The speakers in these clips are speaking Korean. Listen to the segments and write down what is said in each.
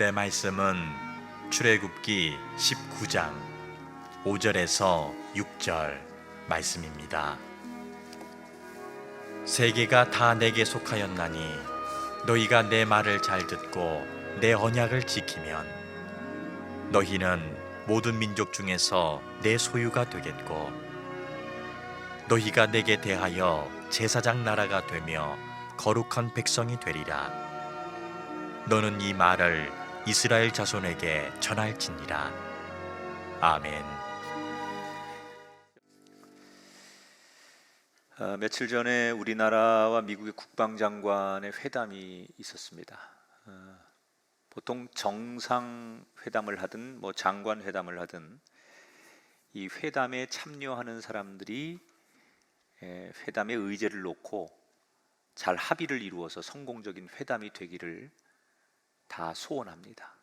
오늘의 말씀은 출애굽기 19장 5절에서 6절 말씀입니다. 세계가 다 내게 속하였나니 너희가 내 말을 잘 듣고 내 언약을 지키면 너희는 모든 민족 중에서 내 소유가 되겠고 너희가 내게 대하여 제사장 나라가 되며 거룩한 백성이 되리라. 너는 이 말을 이스라엘 자손에게 전할지니라. 아멘. 며칠 전에 우리나라와 미국의 국방장관의 회담이 있었습니다. 보통 정상회담을 하든 장관회담을 하든 이 회담에 참여하는 사람들이 회담의 의제를 놓고 잘 합의를 이루어서 성공적인 회담이 되기를 다 소원합니다.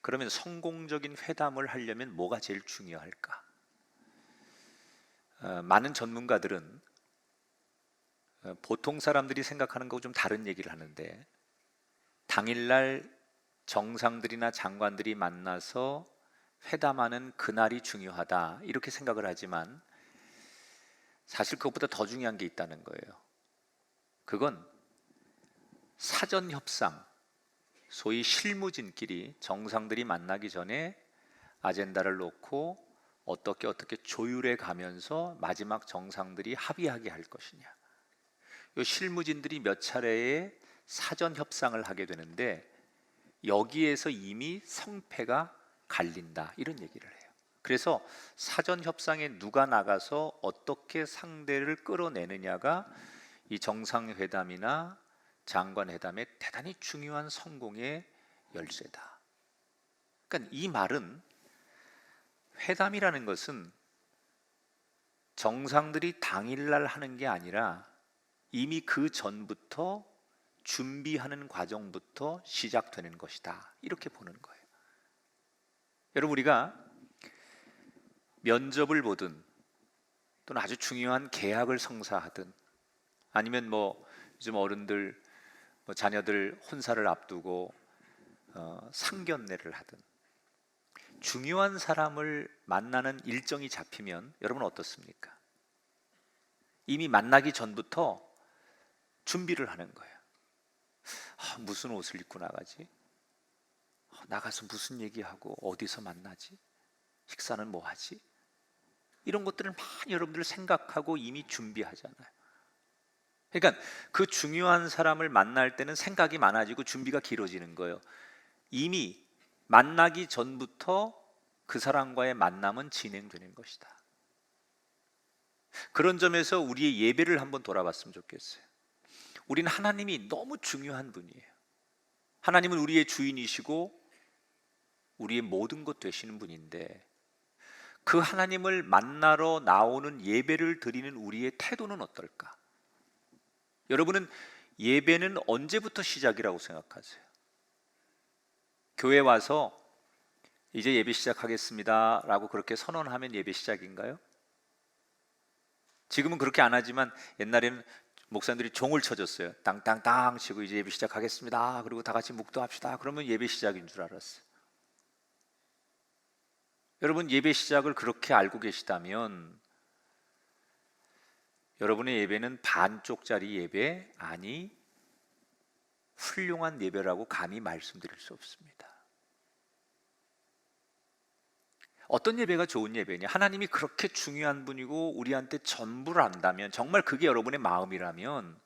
그러면 성공적인 회담을 하려면 뭐가 제일 중요할까? 많은 전문가들은 보통 사람들이 생각하는 거하고 좀 다른 얘기를 하는데, 당일날 정상들이나 장관들이 만나서 회담하는 그날이 중요하다 이렇게 생각을 하지만, 사실 그것보다 더 중요한 게 있다는 거예요. 그건 사전 협상, 소위 실무진끼리 정상들이 만나기 전에 아젠다를 놓고 어떻게 조율해 가면서 마지막 정상들이 합의하게 할 것이냐. 이 실무진들이 몇 차례의 사전 협상을 하게 되는데, 여기에서 이미 성패가 갈린다 이런 얘기를 해요. 그래서 사전 협상에 누가 나가서 어떻게 상대를 끌어내느냐가 이 정상회담이나 장관회담의 대단히 중요한 성공의 열쇠다. 그러니까 이 말은, 회담이라는 것은 정상들이 당일날 하는 게 아니라 이미 그 전부터 준비하는 과정부터 시작되는 것이다 이렇게 보는 거예요. 여러분, 우리가 면접을 보든 또는 아주 중요한 계약을 성사하든, 아니면 요즘 어른들 자녀들 혼사를 앞두고 상견례를 하든, 중요한 사람을 만나는 일정이 잡히면 여러분 어떻습니까? 이미 만나기 전부터 준비를 하는 거예요. 무슨 옷을 입고 나가지? 나가서 무슨 얘기하고 어디서 만나지? 식사는 뭐 하지? 이런 것들을 많이 여러분들 생각하고 이미 준비하잖아요. 그러니까 그 중요한 사람을 만날 때는 생각이 많아지고 준비가 길어지는 거예요. 이미 만나기 전부터 그 사람과의 만남은 진행되는 것이다. 그런 점에서 우리의 예배를 한번 돌아봤으면 좋겠어요. 우리는 하나님이 너무 중요한 분이에요. 하나님은 우리의 주인이시고 우리의 모든 것 되시는 분인데, 그 하나님을 만나러 나오는 예배를 드리는 우리의 태도는 어떨까? 여러분은 예배는 언제부터 시작이라고 생각하세요? 교회 와서 이제 예배 시작하겠습니다 라고 그렇게 선언하면 예배 시작인가요? 지금은 그렇게 안 하지만 옛날에는 목사님들이 종을 쳐줬어요. 땅땅땅 치고 이제 예배 시작하겠습니다, 그리고 다 같이 묵도합시다, 그러면 예배 시작인 줄 알았어요. 여러분, 예배 시작을 그렇게 알고 계시다면 여러분의 예배는 반쪽짜리 예배, 아니 훌륭한 예배라고 감히 말씀드릴 수 없습니다. 어떤 예배가 좋은 예배냐? 하나님이 그렇게 중요한 분이고 우리한테 전부를 안다면, 정말 그게 여러분의 마음이라면,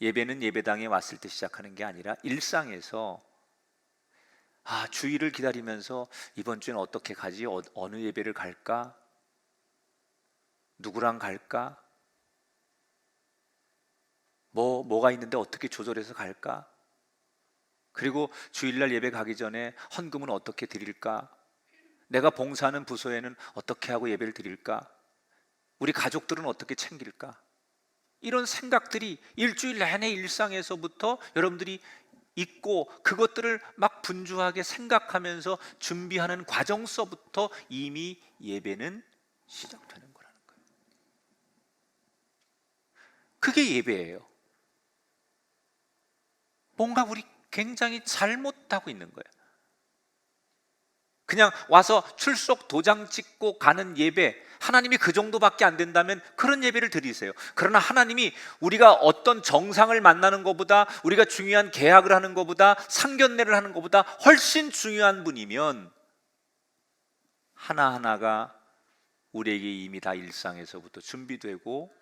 예배는 예배당에 왔을 때 시작하는 게 아니라 일상에서 주일을 기다리면서 이번 주엔 어떻게 가지? 어느 예배를 갈까? 누구랑 갈까? 뭐가 있는데 어떻게 조절해서 갈까? 그리고 주일날 예배 가기 전에 헌금은 어떻게 드릴까? 내가 봉사하는 부서에는 어떻게 하고 예배를 드릴까? 우리 가족들은 어떻게 챙길까? 이런 생각들이 일주일 내내 일상에서부터 여러분들이 있고, 그것들을 막 분주하게 생각하면서 준비하는 과정서부터 이미 예배는 시작되는 거라는 거예요. 그게 예배예요. 뭔가 우리 굉장히 잘못하고 있는 거예요. 그냥 와서 출석 도장 찍고 가는 예배, 하나님이 그 정도밖에 안 된다면 그런 예배를 드리세요. 그러나 하나님이 우리가 어떤 정상을 만나는 것보다, 우리가 중요한 계약을 하는 것보다, 상견례를 하는 것보다 훨씬 중요한 분이면 하나하나가 우리에게 이미 다 일상에서부터 준비되고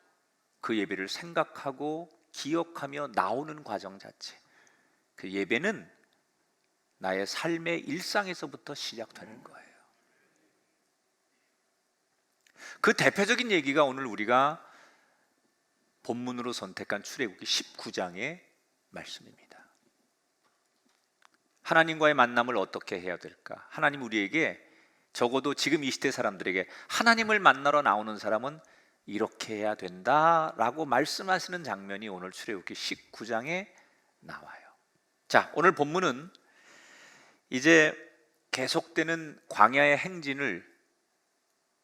그 예배를 생각하고 기억하며 나오는 과정 자체, 그 예배는 나의 삶의 일상에서부터 시작되는 거예요. 그 대표적인 얘기가 오늘 우리가 본문으로 선택한 출애굽기 19장의 말씀입니다. 하나님과의 만남을 어떻게 해야 될까? 하나님 우리에게, 적어도 지금 이 시대 사람들에게 하나님을 만나러 나오는 사람은 이렇게 해야 된다라고 말씀하시는 장면이 오늘 출애굽기 19장에 나와요. 자, 오늘 본문은 이제 계속되는 광야의 행진을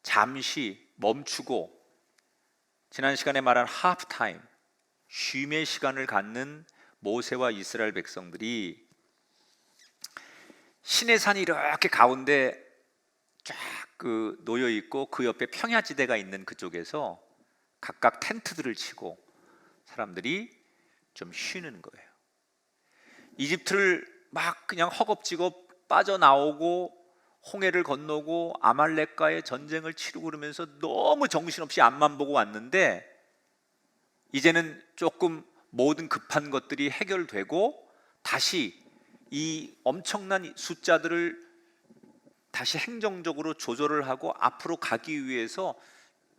잠시 멈추고 지난 시간에 말한 하프타임, 쉼의 시간을 갖는 모세와 이스라엘 백성들이 시내산이 이렇게 가운데 쫙 놓여 있고 그 옆에 평야지대가 있는 그쪽에서 각각 텐트들을 치고 사람들이 좀 쉬는 거예요. 이집트를 막 그냥 허겁지겁 빠져나오고 홍해를 건너고 아말렉과의 전쟁을 치르고 그러면서 너무 정신없이 앞만 보고 왔는데, 이제는 조금 모든 급한 것들이 해결되고 다시 이 엄청난 숫자들을 다시 행정적으로 조절을 하고 앞으로 가기 위해서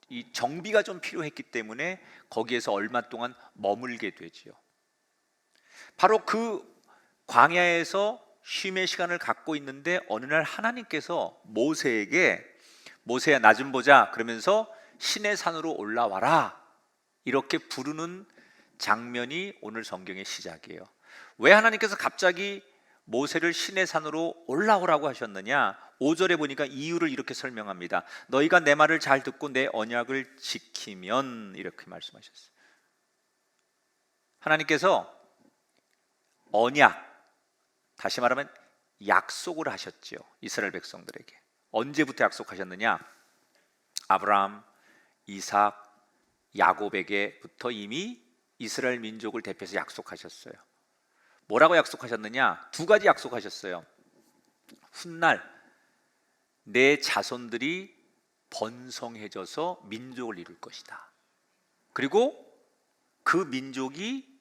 이 정비가 좀 필요했기 때문에 거기에서 얼마 동안 머물게 되지요. 바로 그 광야에서 쉼의 시간을 갖고 있는데 어느 날 하나님께서 모세에게, 모세야 나 좀 보자 그러면서 시내산으로 올라와라 이렇게 부르는 장면이 오늘 성경의 시작이에요. 왜 하나님께서 갑자기 모세를 시내산으로 올라오라고 하셨느냐? 5절에 보니까 이유를 이렇게 설명합니다. 너희가 내 말을 잘 듣고 내 언약을 지키면, 이렇게 말씀하셨어요. 하나님께서 언약, 다시 말하면 약속을 하셨죠. 이스라엘 백성들에게. 언제부터 약속하셨느냐? 아브라함, 이삭, 야곱에게부터 이미 이스라엘 민족을 대표해서 약속하셨어요. 뭐라고 약속하셨느냐? 두 가지 약속하셨어요. 훗날 내 자손들이 번성해져서 민족을 이룰 것이다. 그리고 그 민족이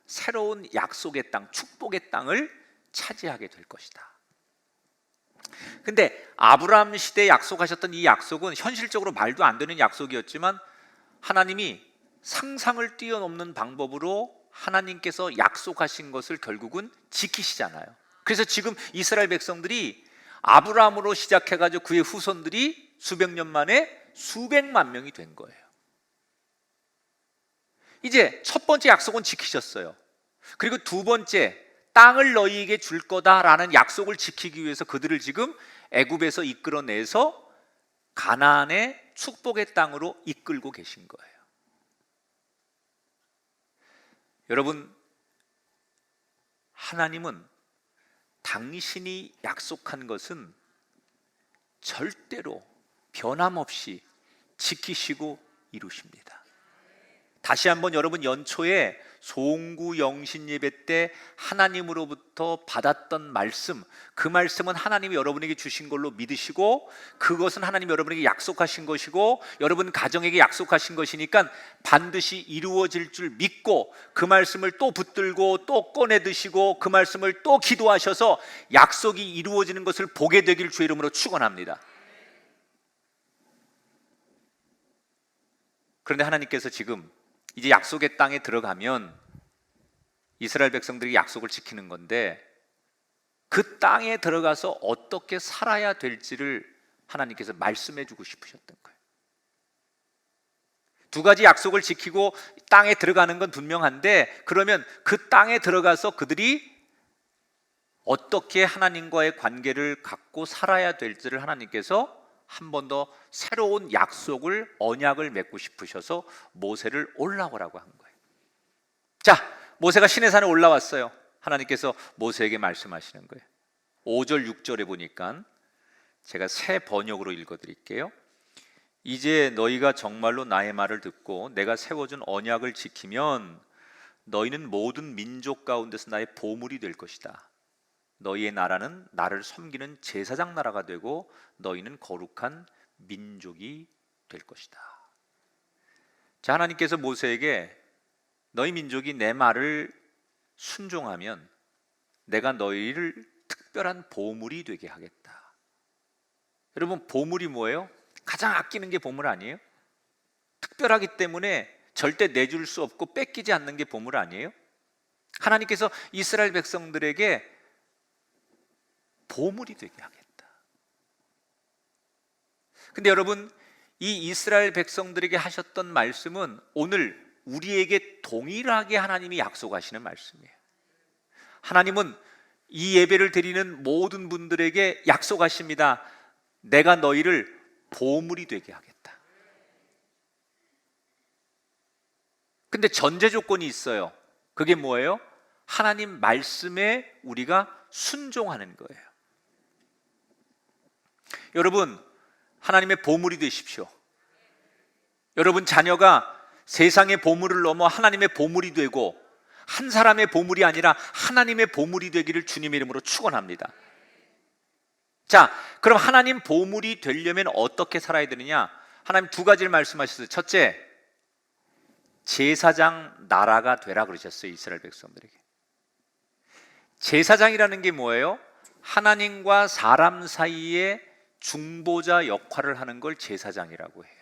새로운 약속의 땅, 축복의 땅을 차지하게 될 것이다. 근데 아브라함 시대에 약속하셨던 이 약속은 현실적으로 말도 안 되는 약속이었지만 하나님이 상상을 뛰어넘는 방법으로 하나님께서 약속하신 것을 결국은 지키시잖아요. 그래서 지금 이스라엘 백성들이 아브라함으로 시작해가지고 그의 후손들이 수백 년 만에 수백만 명이 된 거예요. 이제 첫 번째 약속은 지키셨어요. 그리고 두 번째, 땅을 너희에게 줄 거다라는 약속을 지키기 위해서 그들을 지금 애굽에서 이끌어내서 가나안의 축복의 땅으로 이끌고 계신 거예요. 여러분, 하나님은 당신이 약속한 것은 절대로 변함없이 지키시고 이루십니다. 다시 한번 여러분, 연초에 송구 영신 예배 때 하나님으로부터 받았던 말씀, 그 말씀은 하나님이 여러분에게 주신 걸로 믿으시고 그것은 하나님이 여러분에게 약속하신 것이고 여러분 가정에게 약속하신 것이니까 반드시 이루어질 줄 믿고 그 말씀을 또 붙들고 또 꺼내 드시고 그 말씀을 또 기도하셔서 약속이 이루어지는 것을 보게 되길 주의 이름으로 축원합니다. 그런데 하나님께서 지금 이제 약속의 땅에 들어가면 이스라엘 백성들이 약속을 지키는 건데 그 땅에 들어가서 어떻게 살아야 될지를 하나님께서 말씀해 주고 싶으셨던 거예요. 두 가지 약속을 지키고 땅에 들어가는 건 분명한데 그러면 그 땅에 들어가서 그들이 어떻게 하나님과의 관계를 갖고 살아야 될지를 하나님께서 한 번 더 새로운 약속을, 언약을 맺고 싶으셔서 모세를 올라오라고 한 거예요. 자, 모세가 시내산에 올라왔어요. 하나님께서 모세에게 말씀하시는 거예요. 5절 6절에 보니까 제가 새 번역으로 읽어드릴게요. 이제 너희가 정말로 나의 말을 듣고 내가 세워준 언약을 지키면 너희는 모든 민족 가운데서 나의 보물이 될 것이다. 너희의 나라는 나를 섬기는 제사장 나라가 되고 너희는 거룩한 민족이 될 것이다. 자, 하나님께서 모세에게 너희 민족이 내 말을 순종하면 내가 너희를 특별한 보물이 되게 하겠다. 여러분, 보물이 뭐예요? 가장 아끼는 게 보물 아니에요? 특별하기 때문에 절대 내줄 수 없고 뺏기지 않는 게 보물 아니에요? 하나님께서 이스라엘 백성들에게 보물이 되게 하겠다. 근데 여러분, 이 이스라엘 백성들에게 하셨던 말씀은 오늘 우리에게 동일하게 하나님이 약속하시는 말씀이에요. 하나님은 이 예배를 드리는 모든 분들에게 약속하십니다. 내가 너희를 보물이 되게 하겠다. 근데 전제 조건이 있어요. 그게 뭐예요? 하나님 말씀에 우리가 순종하는 거예요. 여러분, 하나님의 보물이 되십시오. 여러분 자녀가 세상의 보물을 넘어 하나님의 보물이 되고 한 사람의 보물이 아니라 하나님의 보물이 되기를 주님의 이름으로 축원합니다. 자, 그럼 하나님 보물이 되려면 어떻게 살아야 되느냐? 하나님 두 가지를 말씀하셨어요. 첫째, 제사장 나라가 되라 그러셨어요. 이스라엘 백성들에게. 제사장이라는 게 뭐예요? 하나님과 사람 사이에 중보자 역할을 하는 걸 제사장이라고 해요.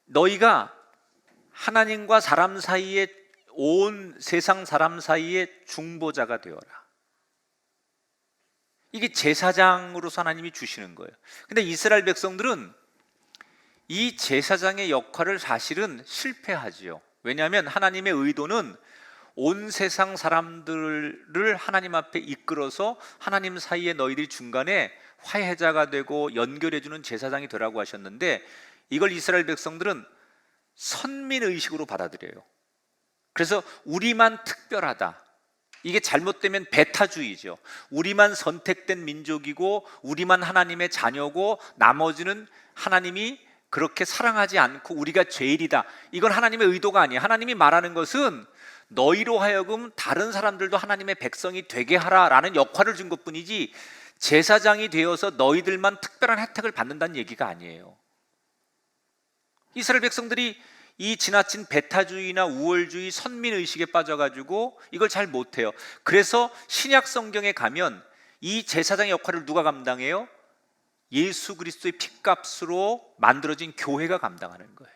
너희가 하나님과 사람 사이에, 온 세상 사람 사이에 중보자가 되어라. 이게 제사장으로서 하나님이 주시는 거예요. 근데 이스라엘 백성들은 이 제사장의 역할을 사실은 실패하지요. 왜냐하면 하나님의 의도는 온 세상 사람들을 하나님 앞에 이끌어서 하나님 사이에 너희들이 중간에 화해자가 되고 연결해주는 제사장이 되라고 하셨는데, 이걸 이스라엘 백성들은 선민의식으로 받아들여요. 그래서 우리만 특별하다, 이게 잘못되면 배타주의죠. 우리만 선택된 민족이고 우리만 하나님의 자녀고 나머지는 하나님이 그렇게 사랑하지 않고 우리가 죄인이다, 이건 하나님의 의도가 아니에요. 하나님이 말하는 것은 너희로 하여금 다른 사람들도 하나님의 백성이 되게 하라라는 역할을 준 것뿐이지, 제사장이 되어서 너희들만 특별한 혜택을 받는다는 얘기가 아니에요. 이스라엘 백성들이 이 지나친 배타주의나 우월주의, 선민의식에 빠져가지고 이걸 잘 못해요. 그래서 신약 성경에 가면 이 제사장의 역할을 누가 감당해요? 예수 그리스도의 핏값으로 만들어진 교회가 감당하는 거예요.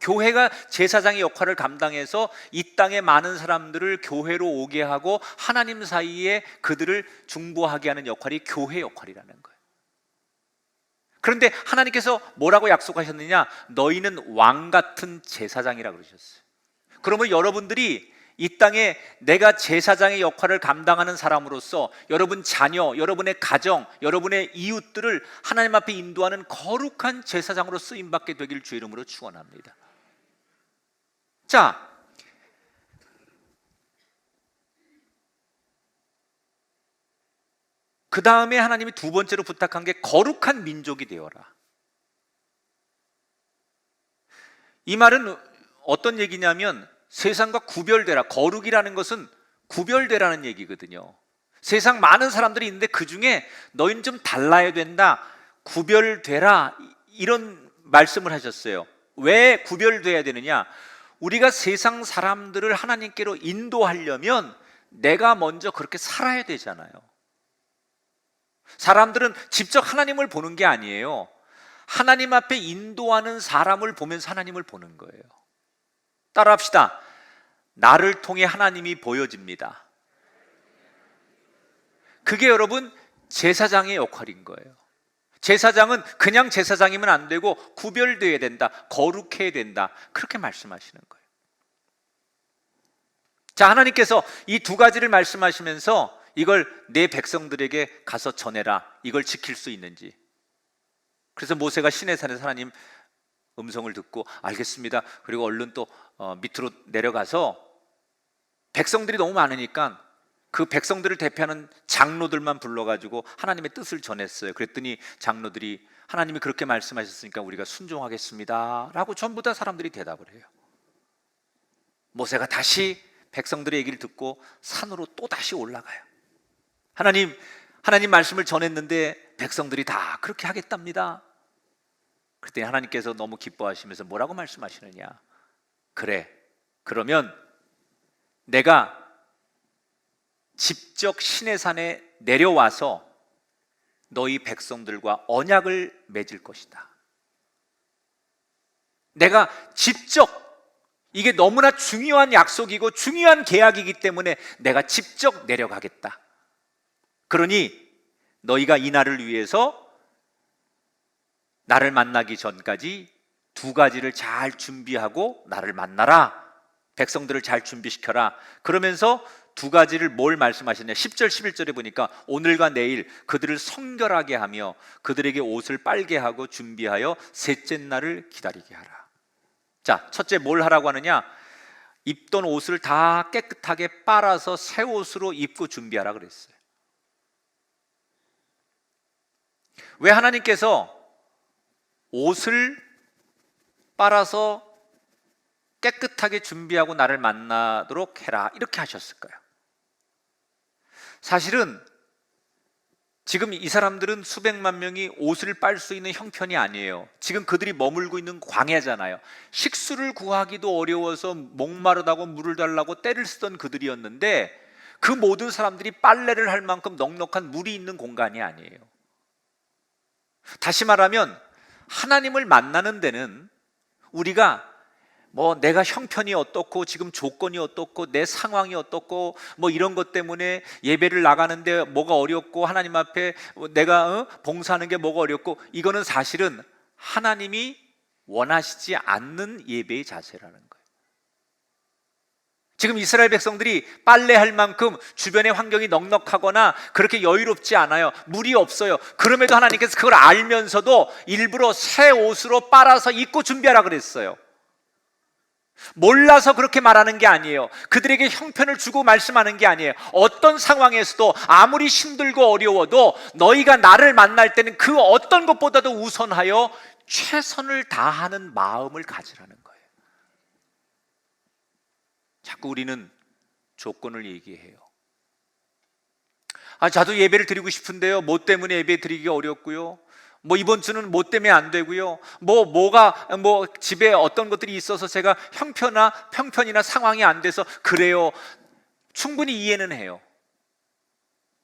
교회가 제사장의 역할을 감당해서 이 땅에 많은 사람들을 교회로 오게 하고 하나님 사이에 그들을 중보하게 하는 역할이 교회 역할이라는 거예요. 그런데 하나님께서 뭐라고 약속하셨느냐? 너희는 왕 같은 제사장이라고 그러셨어요. 그러면 여러분들이 이 땅에 내가 제사장의 역할을 감당하는 사람으로서 여러분 자녀, 여러분의 가정, 여러분의 이웃들을 하나님 앞에 인도하는 거룩한 제사장으로 쓰임받게 되길 주의 이름으로 축원합니다. 자, 그 다음에 하나님이 두 번째로 부탁한 게 거룩한 민족이 되어라. 이 말은 어떤 얘기냐면 세상과 구별되라. 거룩이라는 것은 구별되라는 얘기거든요. 세상 많은 사람들이 있는데 그 중에 너희는 좀 달라야 된다, 구별되라, 이런 말씀을 하셨어요. 왜 구별돼야 되느냐? 우리가 세상 사람들을 하나님께로 인도하려면 내가 먼저 그렇게 살아야 되잖아요. 사람들은 직접 하나님을 보는 게 아니에요. 하나님 앞에 인도하는 사람을 보면서 하나님을 보는 거예요. 따라합시다. 나를 통해 하나님이 보여집니다. 그게 여러분 제사장의 역할인 거예요. 제사장은 그냥 제사장이면 안 되고 구별되어야 된다, 거룩해야 된다, 그렇게 말씀하시는 거예요. 자, 하나님께서 이 두 가지를 말씀하시면서 이걸 내 백성들에게 가서 전해라, 이걸 지킬 수 있는지. 그래서 모세가 시내산에서 하나님 음성을 듣고 알겠습니다. 그리고 얼른 또 밑으로 내려가서 백성들이 너무 많으니까 그 백성들을 대표하는 장로들만 불러가지고 하나님의 뜻을 전했어요. 그랬더니 장로들이 하나님이 그렇게 말씀하셨으니까 우리가 순종하겠습니다 라고 전부 다 사람들이 대답을 해요. 모세가 다시 백성들의 얘기를 듣고 산으로 또 다시 올라가요. 하나님 말씀을 전했는데 백성들이 다 그렇게 하겠답니다. 그랬더니 하나님께서 너무 기뻐하시면서 뭐라고 말씀하시느냐, 그래, 그러면 내가 직접 시내산에 내려와서 너희 백성들과 언약을 맺을 것이다. 내가 직접, 이게 너무나 중요한 약속이고 중요한 계약이기 때문에 내가 직접 내려가겠다. 그러니 너희가 이 날을 위해서 나를 만나기 전까지 두 가지를 잘 준비하고 나를 만나라. 백성들을 잘 준비시켜라. 그러면서 두 가지를 뭘 말씀하셨냐, 10절 11절에 보니까 오늘과 내일 그들을 성결하게 하며 그들에게 옷을 빨게 하고 준비하여 셋째 날을 기다리게 하라. 자, 첫째 뭘 하라고 하느냐, 입던 옷을 다 깨끗하게 빨아서 새 옷으로 입고 준비하라 그랬어요. 왜 하나님께서 옷을 빨아서 깨끗하게 준비하고 나를 만나도록 해라 이렇게 하셨을까요? 사실은 지금 이 사람들은 수백만 명이 옷을 빨 수 있는 형편이 아니에요. 지금 그들이 머물고 있는 광야잖아요. 식수를 구하기도 어려워서 목마르다고 물을 달라고 떼를 쓰던 그들이었는데 그 모든 사람들이 빨래를 할 만큼 넉넉한 물이 있는 공간이 아니에요. 다시 말하면 하나님을 만나는 데는 우리가 내가 형편이 어떻고 지금 조건이 어떻고 내 상황이 어떻고 이런 것 때문에 예배를 나가는데 뭐가 어렵고 하나님 앞에 내가 봉사하는 게 뭐가 어렵고, 이거는 사실은 하나님이 원하시지 않는 예배의 자세라는 거예요. 지금 이스라엘 백성들이 빨래할 만큼 주변의 환경이 넉넉하거나 그렇게 여유롭지 않아요. 물이 없어요. 그럼에도 하나님께서 그걸 알면서도 일부러 새 옷으로 빨아서 입고 준비하라 그랬어요. 몰라서 그렇게 말하는 게 아니에요. 그들에게 형편을 주고 말씀하는 게 아니에요. 어떤 상황에서도 아무리 힘들고 어려워도 너희가 나를 만날 때는 그 어떤 것보다도 우선하여 최선을 다하는 마음을 가지라는 거예요. 자꾸 우리는 조건을 얘기해요. 저도 예배를 드리고 싶은데요, 뭐 때문에 예배 드리기 어렵고요, 이번 주는 뭐 때문에 안 되고요, 집에 어떤 것들이 있어서 제가 형편이나 상황이 안 돼서 그래요. 충분히 이해는 해요.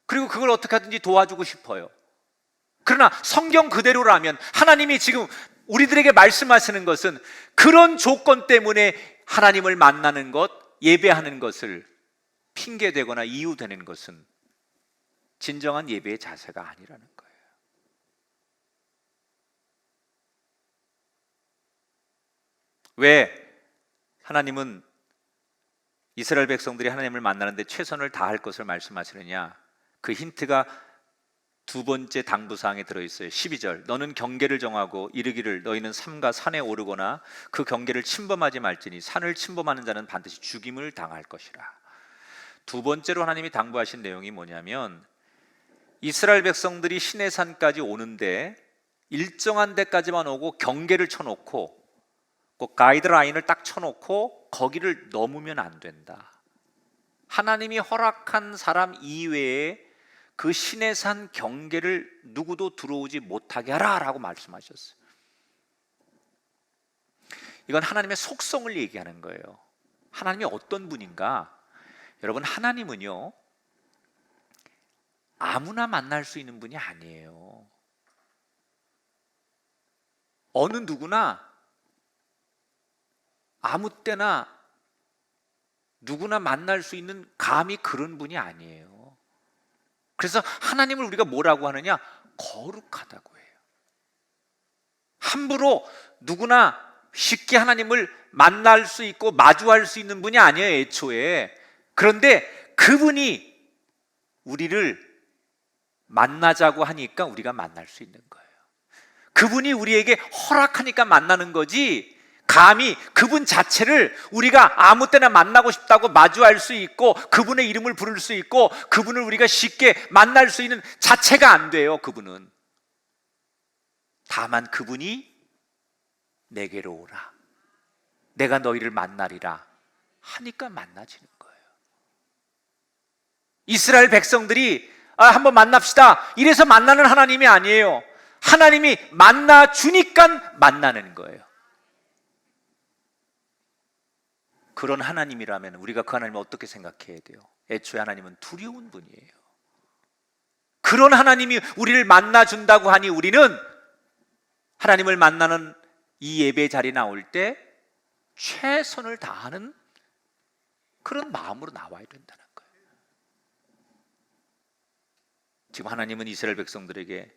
그리고 그걸 어떻게 하든지 도와주고 싶어요. 그러나 성경 그대로라면 하나님이 지금 우리들에게 말씀하시는 것은 그런 조건 때문에 하나님을 만나는 것, 예배하는 것을 핑계대거나 이유되는 것은 진정한 예배의 자세가 아니라는 거예요. 왜 하나님은 이스라엘 백성들이 하나님을 만나는데 최선을 다할 것을 말씀하시느냐? 그 힌트가 두 번째 당부사항에 들어있어요. 12절, 너는 경계를 정하고 이르기를 너희는 삼가 산에 오르거나 그 경계를 침범하지 말지니 산을 침범하는 자는 반드시 죽임을 당할 것이라. 두 번째로 하나님이 당부하신 내용이 뭐냐면, 이스라엘 백성들이 시내산까지 오는데 일정한 데까지만 오고 경계를 쳐놓고 그 가이드라인을 딱 쳐놓고 거기를 넘으면 안 된다. 하나님이 허락한 사람 이외에 그 시내산 경계를 누구도 들어오지 못하게 하라 라고 말씀하셨어요. 이건 하나님의 속성을 얘기하는 거예요. 하나님이 어떤 분인가? 여러분, 하나님은요 아무나 만날 수 있는 분이 아니에요. 어느 누구나 아무 때나 누구나 만날 수 있는 감히 그런 분이 아니에요. 그래서 하나님을 우리가 뭐라고 하느냐? 거룩하다고 해요. 함부로 누구나 쉽게 하나님을 만날 수 있고 마주할 수 있는 분이 아니에요, 애초에. 그런데 그분이 우리를 만나자고 하니까 우리가 만날 수 있는 거예요. 그분이 우리에게 허락하니까 만나는 거지, 감히 그분 자체를 우리가 아무 때나 만나고 싶다고 마주할 수 있고 그분의 이름을 부를 수 있고 그분을 우리가 쉽게 만날 수 있는 자체가 안 돼요. 그분은 다만 그분이 내게로 오라, 내가 너희를 만나리라 하니까 만나지는 거예요. 이스라엘 백성들이 한번 만납시다 이래서 만나는 하나님이 아니에요. 하나님이 만나 주니까 만나는 거예요. 그런 하나님이라면 우리가 그 하나님을 어떻게 생각해야 돼요? 애초에 하나님은 두려운 분이에요. 그런 하나님이 우리를 만나준다고 하니 우리는 하나님을 만나는 이 예배 자리에 나올 때 최선을 다하는 그런 마음으로 나와야 된다는 거예요. 지금 하나님은 이스라엘 백성들에게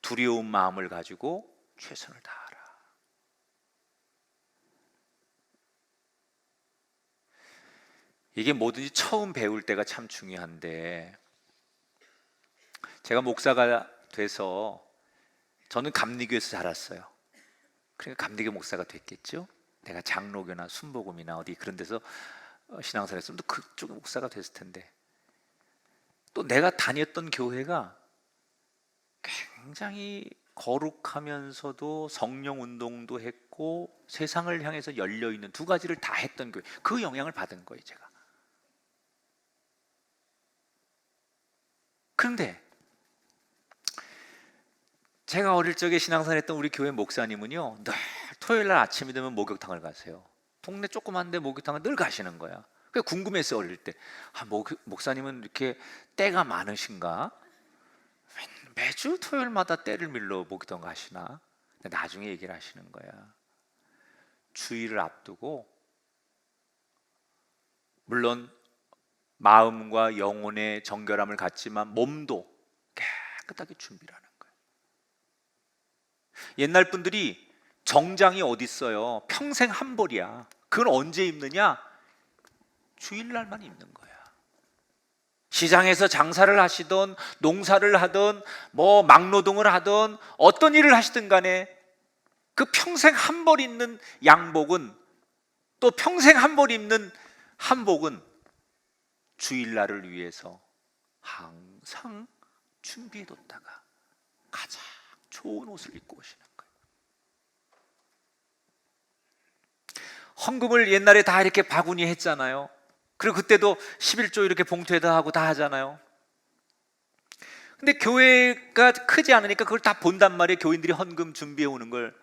두려운 마음을 가지고 최선을 다하라. 이게 뭐든지 처음 배울 때가 참 중요한데, 제가 목사가 돼서 저는 감리교에서 자랐어요. 그러니까 감리교 목사가 됐겠죠. 내가 장로교나 순복음이나 어디 그런 데서 신앙생활 했으면 또 그쪽의 목사가 됐을 텐데, 또 내가 다녔던 교회가 굉장히 거룩하면서도 성령 운동도 했고 세상을 향해서 열려있는 두 가지를 다 했던 교회, 그 영향을 받은 거예요 제가. 그런데 제가 어릴 적에 신앙생활 했던 우리 교회 목사님은요, 늘 토요일 날 아침이 되면 목욕탕을 가세요. 동네 조그만데 목욕탕을 늘 가시는 거야. 그게 궁금했어요 어릴 때. 목사님은 이렇게 때가 많으신가? 매주 토요일마다 때를 밀러 목욕탕 가시나? 근데 나중에 얘기를 하시는 거야. 주일을 앞두고 물론 마음과 영혼의 정결함을 갖지만 몸도 깨끗하게 준비를 하는 거예요. 옛날 분들이 정장이 어디 있어요? 평생 한 벌이야. 그건 언제 입느냐? 주일날만 입는 거야. 시장에서 장사를 하시던 농사를 하던 뭐 막노동을 하던 어떤 일을 하시든 간에 그 평생 한 벌 입는 양복은, 또 평생 한 벌 입는 한복은 주일날을 위해서 항상 준비해뒀다가 가장 좋은 옷을 입고 오시는 거예요. 헌금을 옛날에 다 이렇게 바구니 했잖아요. 그리고 그때도 11조 이렇게 봉투에다 하고 다 하잖아요. 근데 교회가 크지 않으니까 그걸 다 본단 말이에요. 교인들이 헌금 준비해 오는 걸.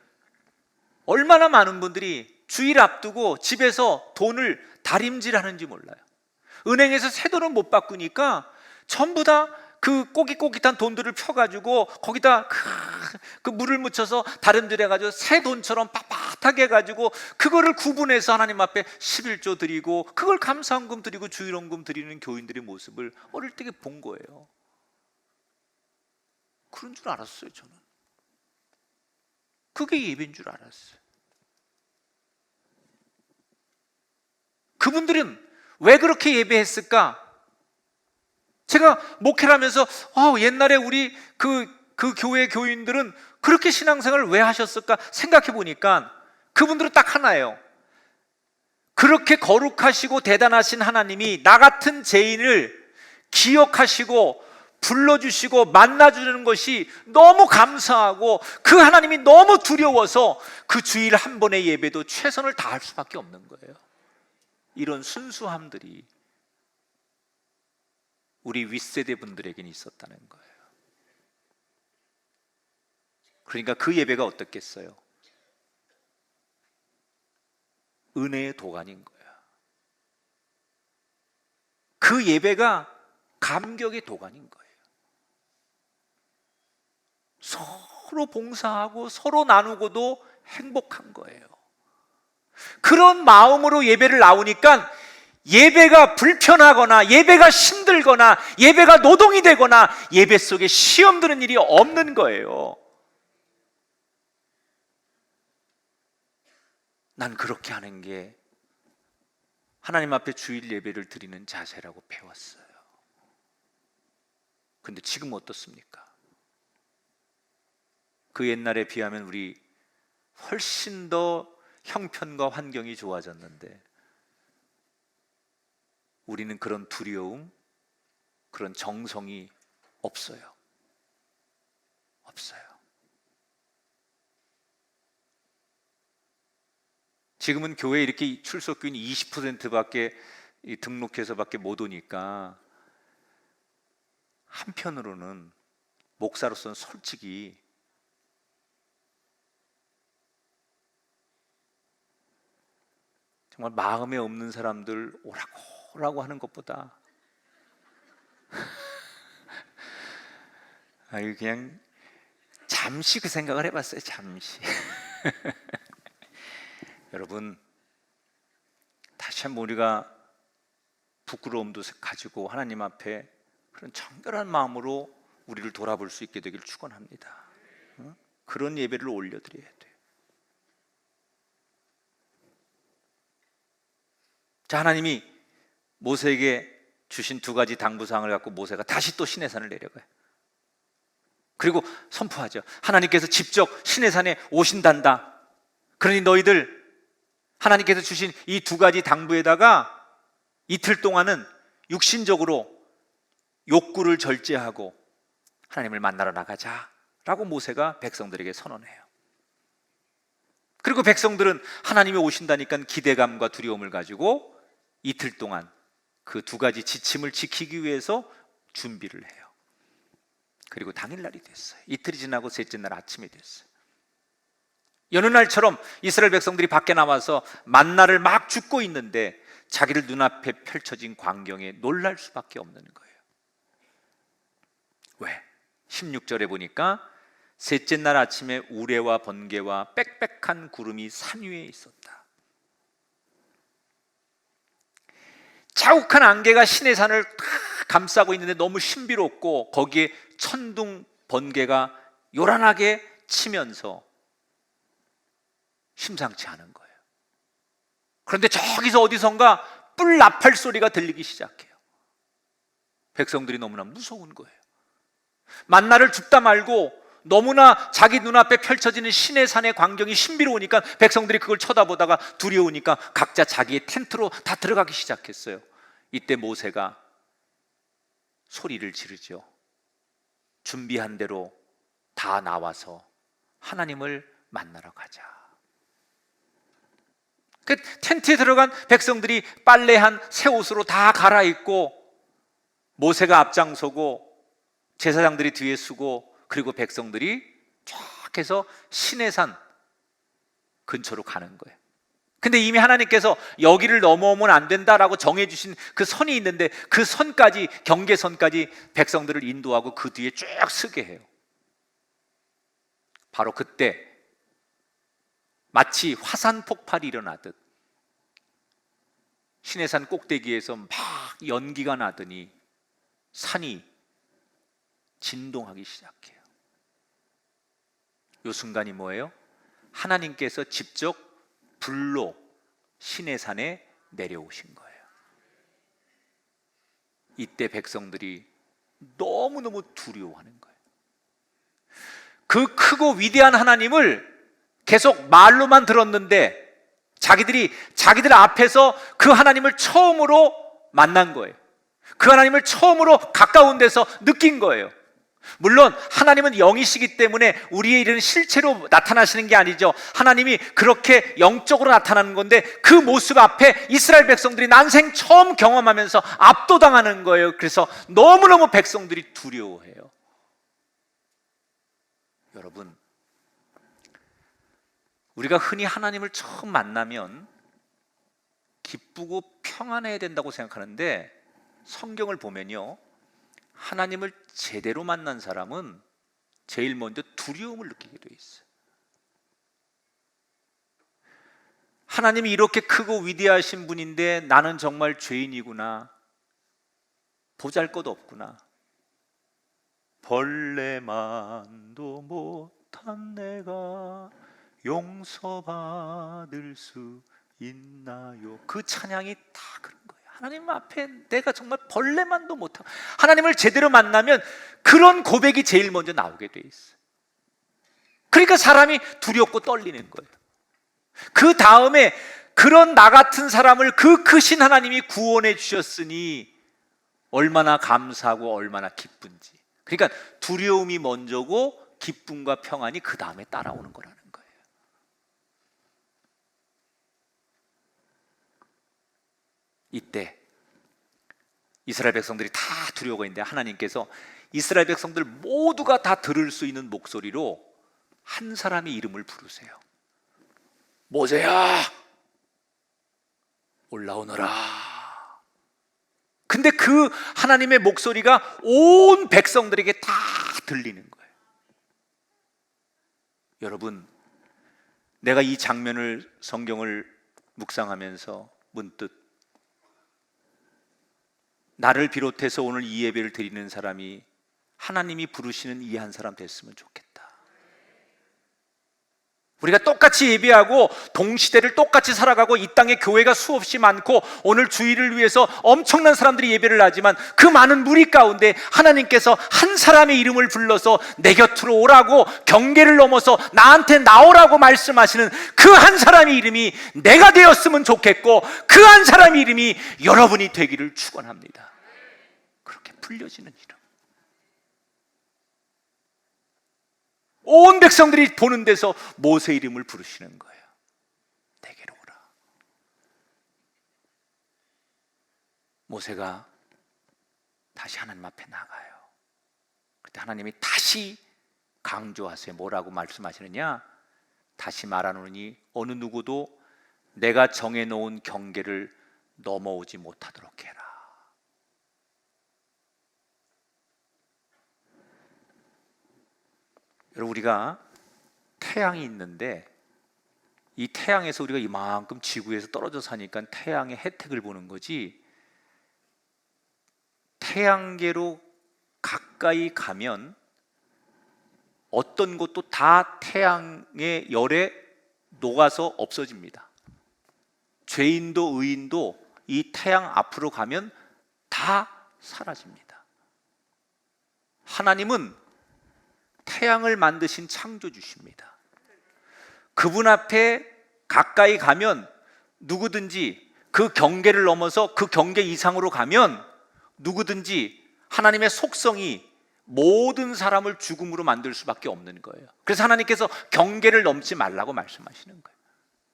얼마나 많은 분들이 주일 앞두고 집에서 돈을 다림질하는지 몰라요. 은행에서 새 돈을 못 바꾸니까 전부 다 그 꼬깃꼬깃한 돈들을 펴가지고 거기다 그 물을 묻혀서 다림질해가지고 새 돈처럼 빳빳하게 해가지고 그거를 구분해서 하나님 앞에 11조 드리고 그걸 감사헌금 드리고 주일헌금 드리는 교인들의 모습을 어릴 때 본 거예요. 그런 줄 알았어요. 저는 그게 예배인 줄 알았어요. 그분들은 왜 그렇게 예배했을까? 제가 목회를 하면서 옛날에 우리 그 교회 교인들은 그렇게 신앙생활을 왜 하셨을까 생각해 보니까 그분들은 딱 하나예요. 그렇게 거룩하시고 대단하신 하나님이 나 같은 죄인을 기억하시고 불러주시고 만나주는 것이 너무 감사하고 그 하나님이 너무 두려워서 그 주일 한 번의 예배도 최선을 다할 수밖에 없는 거예요. 이런 순수함들이 우리 윗세대 분들에게는 있었다는 거예요. 그러니까 그 예배가 어떻겠어요? 은혜의 도가니인 거예요. 그 예배가 감격의 도가니인 거예요. 서로 봉사하고 서로 나누고도 행복한 거예요. 그런 마음으로 예배를 나오니까 예배가 불편하거나 예배가 힘들거나 예배가 노동이 되거나 예배 속에 시험 드는 일이 없는 거예요. 난 그렇게 하는 게 하나님 앞에 주일 예배를 드리는 자세라고 배웠어요. 근데 지금 어떻습니까? 그 옛날에 비하면 우리 훨씬 더 형편과 환경이 좋아졌는데 우리는 그런 두려움, 그런 정성이 없어요. 없어요. 지금은 교회에 이렇게 출석교인이 20%밖에 등록해서밖에 못 오니까 한편으로는 목사로서는 솔직히 정말 마음에 없는 사람들 오라고 하는 것보다 그냥 잠시 그 생각을 해봤어요. 잠시. 여러분, 다시 한번 우리가 부끄러움도 가지고 하나님 앞에 그런 정결한 마음으로 우리를 돌아볼 수 있게 되길 축원합니다. 그런 예배를 올려드려야 돼요. 자, 하나님이 모세에게 주신 두 가지 당부사항을 갖고 모세가 다시 또 시내산을 내려가요. 그리고 선포하죠. 하나님께서 직접 시내산에 오신단다. 그러니 너희들 하나님께서 주신 이 두 가지 당부에다가 이틀 동안은 육신적으로 욕구를 절제하고 하나님을 만나러 나가자 라고 모세가 백성들에게 선언해요. 그리고 백성들은 하나님이 오신다니까 기대감과 두려움을 가지고 이틀 동안 그 두 가지 지침을 지키기 위해서 준비를 해요. 그리고 당일날이 됐어요. 이틀이 지나고 셋째 날 아침이 됐어요. 여느 날처럼 이스라엘 백성들이 밖에 나와서 만나를 막 줍고 있는데 자기들 눈앞에 펼쳐진 광경에 놀랄 수밖에 없는 거예요. 왜? 16절에 보니까 셋째 날 아침에 우레와 번개와 빽빽한 구름이 산 위에 있었다. 자욱한 안개가 시내산을 다 감싸고 있는데 너무 신비롭고 거기에 천둥 번개가 요란하게 치면서 심상치 않은 거예요. 그런데 저기서 어디선가 뿔 나팔 소리가 들리기 시작해요. 백성들이 너무나 무서운 거예요. 만나를 줍다 말고 너무나 자기 눈앞에 펼쳐지는 시내산의 광경이 신비로우니까 백성들이 그걸 쳐다보다가 두려우니까 각자 자기의 텐트로 다 들어가기 시작했어요. 이때 모세가 소리를 지르죠. 준비한 대로 다 나와서 하나님을 만나러 가자. 그 텐트에 들어간 백성들이 빨래한 새 옷으로 다 갈아입고 모세가 앞장서고 제사장들이 뒤에 서고 그리고 백성들이 쫙 해서 시내산 근처로 가는 거예요. 근데 이미 하나님께서 여기를 넘어오면 안 된다라고 정해주신 그 선이 있는데 그 선까지, 경계선까지 백성들을 인도하고 그 뒤에 쭉 서게 해요. 바로 그때 마치 화산 폭발이 일어나듯 시내산 꼭대기에서 막 연기가 나더니 산이 진동하기 시작해요. 이 순간이 뭐예요? 하나님께서 직접 불로 시내산에 내려오신 거예요. 이때 백성들이 너무너무 두려워하는 거예요. 그 크고 위대한 하나님을 계속 말로만 들었는데 자기들 앞에서 그 하나님을 처음으로 만난 거예요. 그 하나님을 처음으로 가까운 데서 느낀 거예요. 물론 하나님은 영이시기 때문에 우리의 일은 실체로 나타나시는 게 아니죠. 하나님이 그렇게 영적으로 나타나는 건데 그 모습 앞에 이스라엘 백성들이 난생 처음 경험하면서 압도당하는 거예요. 그래서 너무너무 백성들이 두려워해요. 여러분, 우리가 흔히 하나님을 처음 만나면 기쁘고 평안해야 된다고 생각하는데 성경을 보면요, 하나님을 제대로 만난 사람은 제일 먼저 두려움을 느끼게 돼 있어요. 하나님이 이렇게 크고 위대하신 분인데 나는 정말 죄인이구나, 보잘것없구나, 벌레만도 못한 내가 용서받을 수 있나요? 그 찬양이 다 그런 거예요. 하나님 앞에 내가 정말 벌레만도 못하고, 하나님을 제대로 만나면 그런 고백이 제일 먼저 나오게 돼 있어요. 그러니까 사람이 두렵고 떨리는 거예요. 그 다음에 그런 나 같은 사람을 그 크신 하나님이 구원해 주셨으니 얼마나 감사하고 얼마나 기쁜지. 그러니까 두려움이 먼저고 기쁨과 평안이 그 다음에 따라오는 거라는 거예요. 이때 이스라엘 백성들이 다 두려워가 있는데 하나님께서 이스라엘 백성들 모두가 다 들을 수 있는 목소리로 한 사람의 이름을 부르세요. 모세야, 올라오너라. 근데 그 하나님의 목소리가 온 백성들에게 다 들리는 거예요. 여러분, 내가 이 장면을 성경을 묵상하면서 문득 나를 비롯해서 오늘 이 예배를 드리는 사람이 하나님이 부르시는 이 한 사람 됐으면 좋겠다. 우리가 똑같이 예배하고 동시대를 똑같이 살아가고 이 땅에 교회가 수없이 많고 오늘 주일을 위해서 엄청난 사람들이 예배를 하지만 그 많은 무리 가운데 하나님께서 한 사람의 이름을 불러서 내 곁으로 오라고 경계를 넘어서 나한테 나오라고 말씀하시는 그 한 사람의 이름이 내가 되었으면 좋겠고 그 한 사람의 이름이 여러분이 되기를 축원합니다. 그렇게 불려지는 이름. 온 백성들이 보는 데서 모세 이름을 부르시는 거예요. 내게로 오라. 모세가 다시 하나님 앞에 나가요. 그때 하나님이 다시 강조하세요. 뭐라고 말씀하시느냐? 다시 말하노니 어느 누구도 내가 정해놓은 경계를 넘어오지 못하도록 해라. 여러분, 우리가 태양이 있는데 이 태양에서 우리가 이만큼 지구에서 떨어져 사니까 태양의 혜택을 보는 거지, 태양계로 가까이 가면 어떤 것도 다 태양의 열에 녹아서 없어집니다. 죄인도 의인도 이 태양 앞으로 가면 다 사라집니다. 하나님은 태양을 만드신 창조주십니다. 그분 앞에 가까이 가면 누구든지 그 경계를 넘어서 그 경계 이상으로 가면 누구든지 하나님의 속성이 모든 사람을 죽음으로 만들 수밖에 없는 거예요. 그래서 하나님께서 경계를 넘지 말라고 말씀하시는 거예요.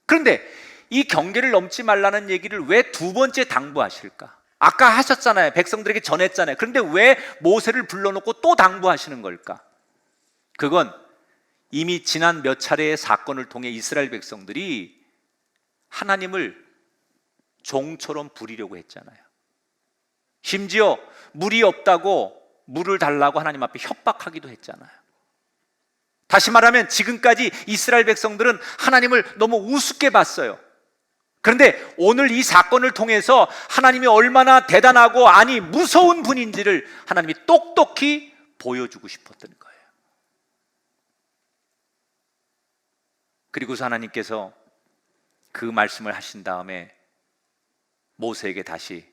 그런데 이 경계를 넘지 말라는 얘기를 왜 두 번째 당부하실까? 아까 하셨잖아요. 백성들에게 전했잖아요. 그런데 왜 모세를 불러놓고 또 당부하시는 걸까? 그건 이미 지난 몇 차례의 사건을 통해 이스라엘 백성들이 하나님을 종처럼 부리려고 했잖아요. 심지어 물이 없다고 물을 달라고 하나님 앞에 협박하기도 했잖아요. 다시 말하면 지금까지 이스라엘 백성들은 하나님을 너무 우습게 봤어요. 그런데 오늘 이 사건을 통해서 하나님이 얼마나 대단하고 아니 무서운 분인지를 하나님이 똑똑히 보여주고 싶었던 거예요. 그리고서 하나님께서 그 말씀을 하신 다음에 모세에게 다시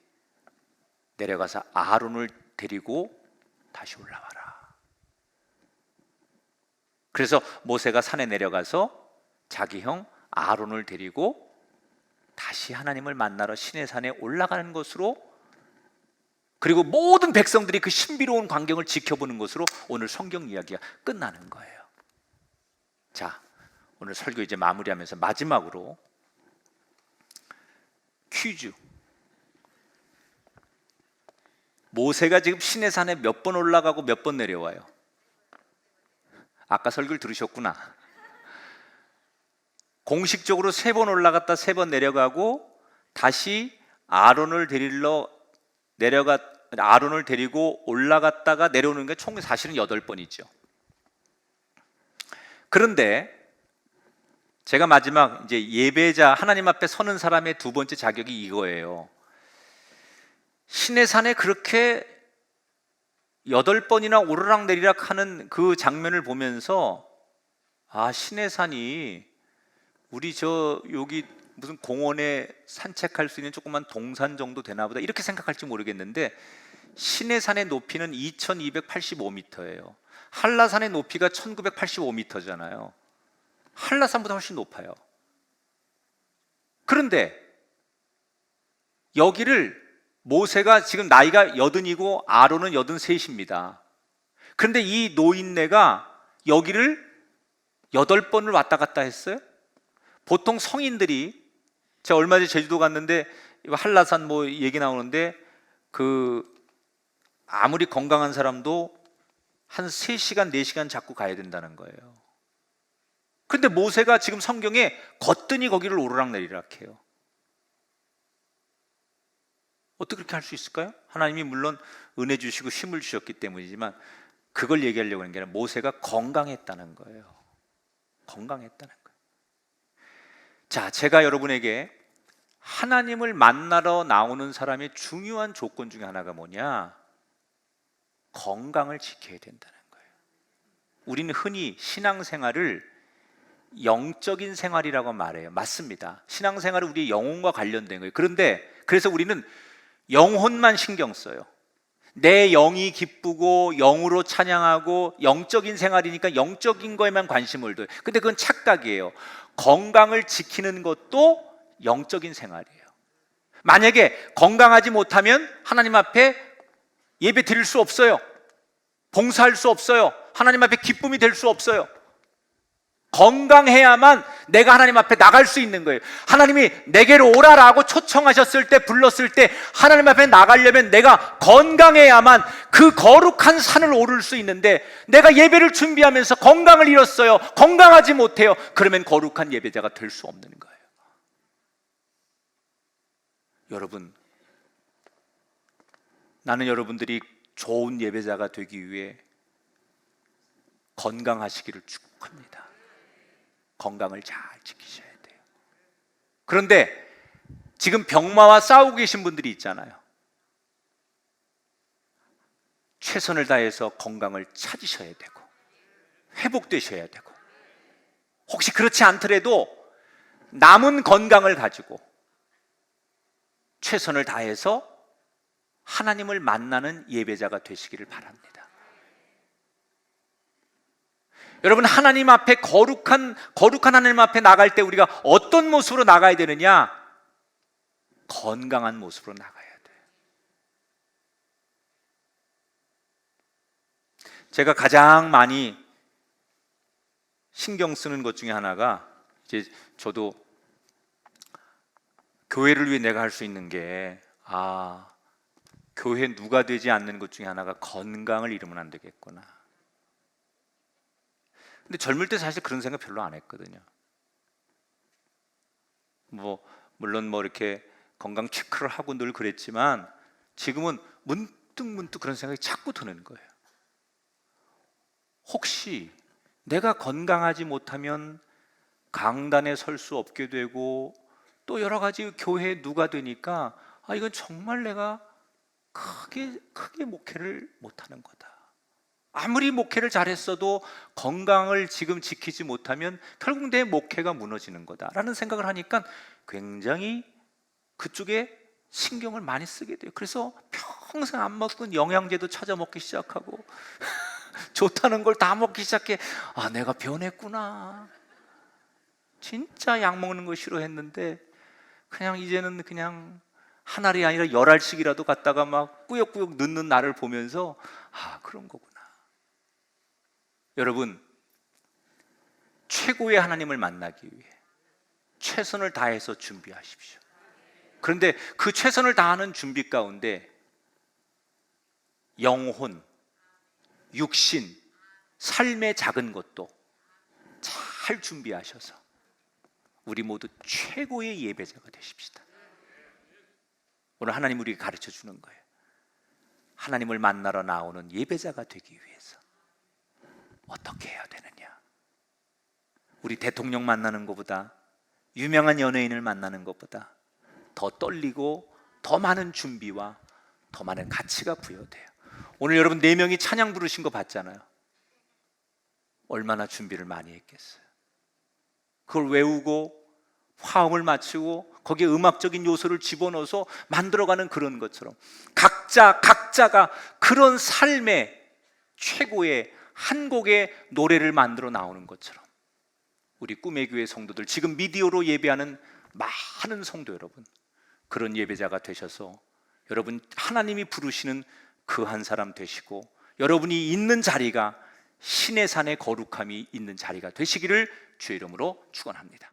내려가서 아론을 데리고 다시 올라와라. 그래서 모세가 산에 내려가서 자기 형 아론을 데리고 다시 하나님을 만나러 시내산에 올라가는 것으로, 그리고 모든 백성들이 그 신비로운 광경을 지켜보는 것으로 오늘 성경 이야기가 끝나는 거예요. 자, 오늘 설교 이제 마무리하면서 마지막으로 퀴즈. 모세가 지금 시내산에 몇 번 올라가고 몇 번 내려와요? 아까 설교를 들으셨구나. 공식적으로 3번 올라갔다 3번 내려가고 다시 아론을 데리고 올라갔다가 내려오는 게 총 사실은 8번이죠. 그런데 제가 마지막 이제 예배자, 하나님 앞에 서는 사람의 두 번째 자격이 이거예요. 시내산에 그렇게 8번이나 오르락내리락 하는 그 장면을 보면서 아, 시내산이 우리 여기 무슨 공원에 산책할 수 있는 조그만 동산 정도 되나 보다 이렇게 생각할지 모르겠는데 시내산의 높이는 2285m예요. 한라산의 높이가 1985m잖아요. 한라산보다 훨씬 높아요. 그런데 여기를 모세가 지금 나이가 80이고 아론은 83입니다. 그런데 이 노인네가 여기를 8번을 왔다 갔다 했어요. 보통 성인들이, 제가 얼마 전에 제주도 갔는데 한라산 뭐 얘기 나오는데 아무리 건강한 사람도 한 3시간, 4시간 잡고 가야 된다는 거예요. 근데 모세가 지금 성경에 거뜬히 거기를 오르락내리락 해요. 어떻게 그렇게 할 수 있을까요? 하나님이 물론 은혜 주시고 힘을 주셨기 때문이지만 그걸 얘기하려고 하는 게 아니라 모세가 건강했다는 거예요. 건강했다는 거예요. 자, 제가 여러분에게 하나님을 만나러 나오는 사람의 중요한 조건 중에 하나가 뭐냐? 건강을 지켜야 된다는 거예요. 우리는 흔히 신앙생활을 영적인 생활이라고 말해요. 맞습니다. 신앙생활은 우리의 영혼과 관련된 거예요. 그런데 그래서 우리는 영혼만 신경 써요. 내 영이 기쁘고 영으로 찬양하고 영적인 생활이니까 영적인 거에만 관심을 둬요. 근데 그건 착각이에요. 건강을 지키는 것도 영적인 생활이에요. 만약에 건강하지 못하면 하나님 앞에 예배 드릴 수 없어요. 봉사할 수 없어요. 하나님 앞에 기쁨이 될 수 없어요. 건강해야만 내가 하나님 앞에 나갈 수 있는 거예요. 하나님이 내게로 오라라고 초청하셨을 때, 불렀을 때 하나님 앞에 나가려면 내가 건강해야만 그 거룩한 산을 오를 수 있는데, 내가 예배를 준비하면서 건강을 잃었어요. 건강하지 못해요. 그러면 거룩한 예배자가 될 수 없는 거예요. 여러분, 나는 여러분들이 좋은 예배자가 되기 위해 건강하시기를 축복합니다. 건강을 잘 지키셔야 돼요. 그런데 지금 병마와 싸우고 계신 분들이 있잖아요. 최선을 다해서 건강을 찾으셔야 되고 회복되셔야 되고, 혹시 그렇지 않더라도 남은 건강을 가지고 최선을 다해서 하나님을 만나는 예배자가 되시기를 바랍니다. 여러분, 하나님 앞에 거룩한 하나님 앞에 나갈 때 우리가 어떤 모습으로 나가야 되느냐? 건강한 모습으로 나가야 돼요. 제가 가장 많이 신경 쓰는 것 중에 하나가, 이제 저도 교회를 위해 내가 할 수 있는 게, 교회 누가 되지 않는 것 중에 하나가 건강을 잃으면 안 되겠구나. 근데 젊을 때 사실 그런 생각 별로 안 했거든요. 물론 이렇게 건강 체크를 하고 늘 그랬지만 지금은 문득 그런 생각이 자꾸 드는 거예요. 혹시 내가 건강하지 못하면 강단에 설 수 없게 되고, 또 여러 가지 교회 누가 되니까 이건 정말 내가 크게 목회를 못하는 거다. 아무리 목회를 잘했어도 건강을 지금 지키지 못하면 결국 내 목회가 무너지는 거다라는 생각을 하니까 굉장히 그쪽에 신경을 많이 쓰게 돼요. 그래서 평생 안 먹던 영양제도 찾아 먹기 시작하고 좋다는 걸 다 먹기 시작해. 내가 변했구나. 진짜 약 먹는 거 싫어했는데 이제는 그냥 한 알이 아니라 10알씩이라도 갖다가 막 꾸역꾸역 넣는 나를 보면서 그런 거구나. 여러분, 최고의 하나님을 만나기 위해 최선을 다해서 준비하십시오. 그런데 그 최선을 다하는 준비 가운데 영혼, 육신, 삶의 작은 것도 잘 준비하셔서 우리 모두 최고의 예배자가 되십시다. 오늘 하나님 우리에게 가르쳐 주는 거예요. 하나님을 만나러 나오는 예배자가 되기 위해서 어떻게 해야 되느냐? 우리 대통령 만나는 것보다, 유명한 연예인을 만나는 것보다 더 떨리고 더 많은 준비와 더 많은 가치가 부여돼요. 오늘 여러분 4명이 찬양 부르신 거 봤잖아요. 얼마나 준비를 많이 했겠어요. 그걸 외우고 화음을 맞추고 거기에 음악적인 요소를 집어넣어서 만들어가는 그런 것처럼 각자가 그런 삶의 최고의 한 곡의 노래를 만들어 나오는 것처럼 우리 꿈의 교회 성도들, 지금 미디어로 예배하는 많은 성도 여러분, 그런 예배자가 되셔서 여러분 하나님이 부르시는 그 한 사람 되시고 여러분이 있는 자리가 신의 산의 거룩함이 있는 자리가 되시기를 주의 이름으로 축원합니다.